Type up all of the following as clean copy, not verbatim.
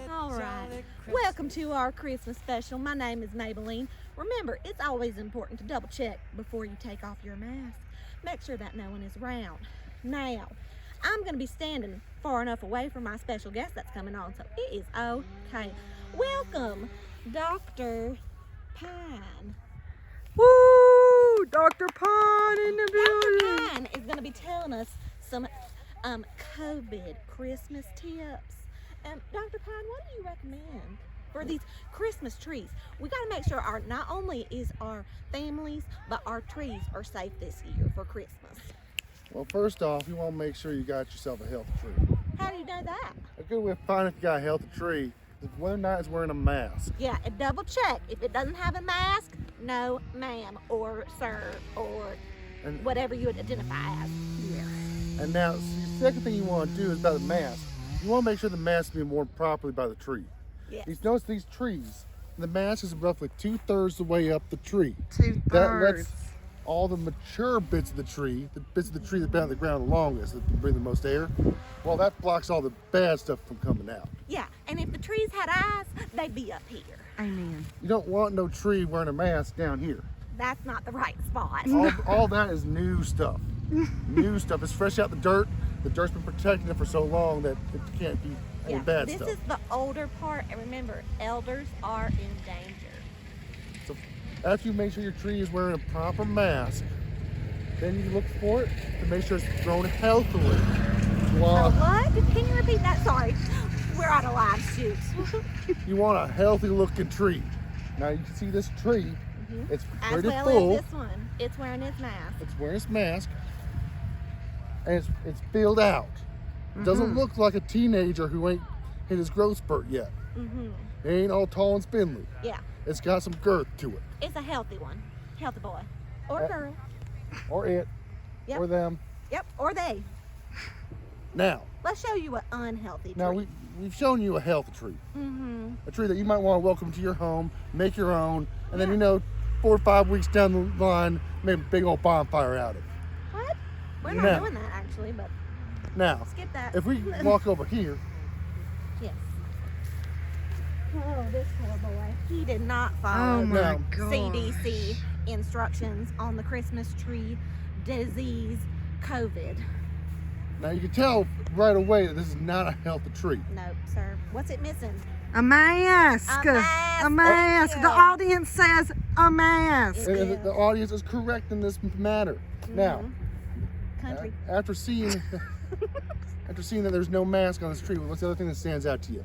All right, welcome to our Christmas special. My name is Maybelline. Remember, it's always important to double check before you take off your mask. Make sure that no one is around. Now, I'm going to be standing far enough away from my special guest that's coming on, so it is okay. Welcome, Dr. Pine. Woo! Dr. Pine in the Dr. building. Pine is going to be telling us some COVID Christmas tips. Dr. Pine, what do you recommend for these Christmas trees? We got to make sure not only is our families, but our trees are safe this year for Christmas. Well, first off, you want to make sure you got yourself a healthy tree. How do you know that? A good way of finding if you got a healthy tree is whether or not it's wearing a mask. Yeah, and double check. If it doesn't have a mask, no ma'am or sir or And, whatever you would identify as. and now, the second thing you want to do is about the mask. You want to make sure the mask is being worn properly by the tree. Yes. You notice these trees, the mask is roughly 2/3 the way up the tree. 2/3. That lets all the mature bits of the tree, the bits of the tree that have been on the ground the longest, that breathe the most air, well, that blocks all the bad stuff from coming out. Yeah, and if the trees had eyes, they'd be up here. Amen. You don't want no tree wearing a mask down here. That's not the right spot. All that is new stuff. New stuff. It's fresh out the dirt. The dirt's been protecting it for so long that it can't be any bad this stuff. is the older part, and remember, elders are in danger. So after you make sure your tree is wearing a proper mask, then you look for it to make sure it's grown healthily. Well, What? Can you repeat that? Sorry, we're on a live shoot. you want a healthy looking tree. Now you can see this tree. It's As pretty well full. as this one. It's wearing its mask. It's wearing its mask, and it's filled out. It doesn't look like a teenager who ain't hit his growth spurt yet. It ain't all tall and spindly. Yeah, It's got some girth to it, it's a healthy one. Healthy boy. Or Uh, girl. or it, Yep. or them. Yep, or they. Now, Let's show you an unhealthy tree. now we've shown you a healthy tree, a tree that you might want to welcome to your home, make your own, and then 4 or 5 weeks down the line, make a big old bonfire out of it. What? We're not Now. doing that actually, but Now, skip that. if we walk over here, Yes. Oh, this poor boy. He did not follow Oh my Now- god. CDC instructions on the Christmas tree disease COVID. now you can tell right away that this is not a healthy tree. Nope, sir. What's it missing? A mask. A mask. A mask. Oh, The yeah. audience says a mask. It And is. the audience is correct in this matter. Now, Country. after seeing that there's no mask on this tree, what's the other thing that stands out to you?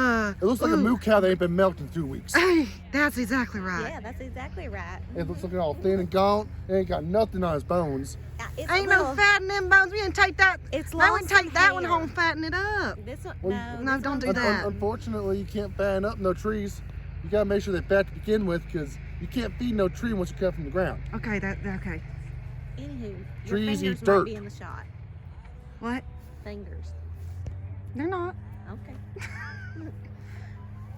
It looks like a moo cow that ain't been milked in 2 weeks. Hey, that's exactly right. Yeah, that's exactly right. It looks looking all thin and gaunt. It ain't got nothing on his bones. It's Ain't a no little, fat in them bones. We didn't take that. It's I wouldn't lost take that one hair. home, fatten it up. This one, Well, no, this don't one- do that. Unfortunately, you can't fatten up no trees. You gotta make sure they're fat to begin with, because you can't feed no tree once you cut from the ground. Okay, okay. Anywho, your Trees fingers eat might dirt. be in the shot. What? Fingers. They're not. Okay.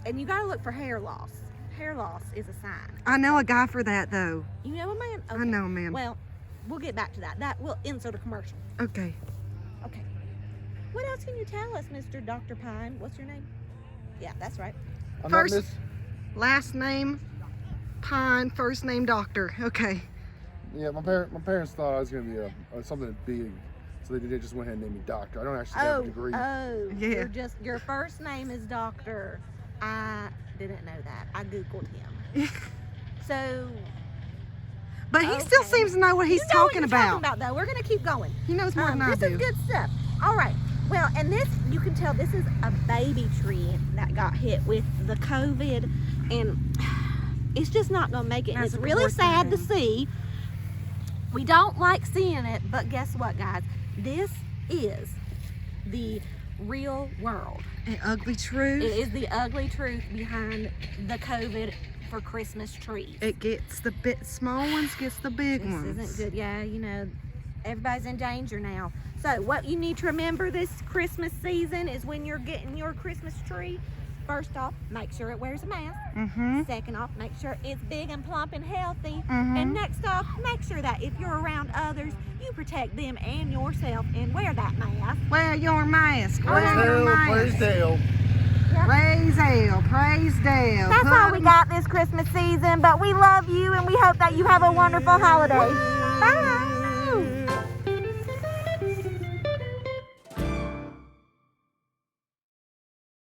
And you gotta look for hair loss. Hair loss is a sign. I know a guy for that though. You know a man? I know a man. Well, we'll get back to that. That will insert a commercial. Okay. Okay. What else can you tell us, Mr. Dr. Pine? What's your name? Yeah, that's right. I'm First- not miss. Last name Pine, first name Doctor. Okay. Yeah, my parents thought I was gonna be something big, so they just went ahead and named me doctor. I don't actually have a degree. Yeah. Your first name is Doctor. I didn't know that. I Googled him. So But he still Okay. seems to know what he's you know what talking you're about. talking about, though. We're gonna keep going. He knows more than I This do. is good stuff. All right. Well, and this, you can tell this is a baby tree that got hit with the COVID, and it's just not going to make it. And That's it's the really worst sad to thing. see. We don't like seeing it, but guess what, guys? This is the real world. An ugly truth. It is the ugly truth behind the COVID for Christmas trees. It gets the small ones, gets the big This ones. isn't good. Yeah, you know, everybody's in danger now. So what you need to remember this Christmas season is when you're getting your Christmas tree First off, make sure it wears a mask. Mm-hmm. Second off, make sure it's big and plump and healthy. Mhm. And next off, make sure that if you're around others, you protect them and yourself and wear that mask. Wear your mask. Praise Wear your Dale, praise mask. Dale. Praise Dale. Praise Dale. That's all we got this Christmas season, but we love you and we hope that you have a wonderful holiday. Bye.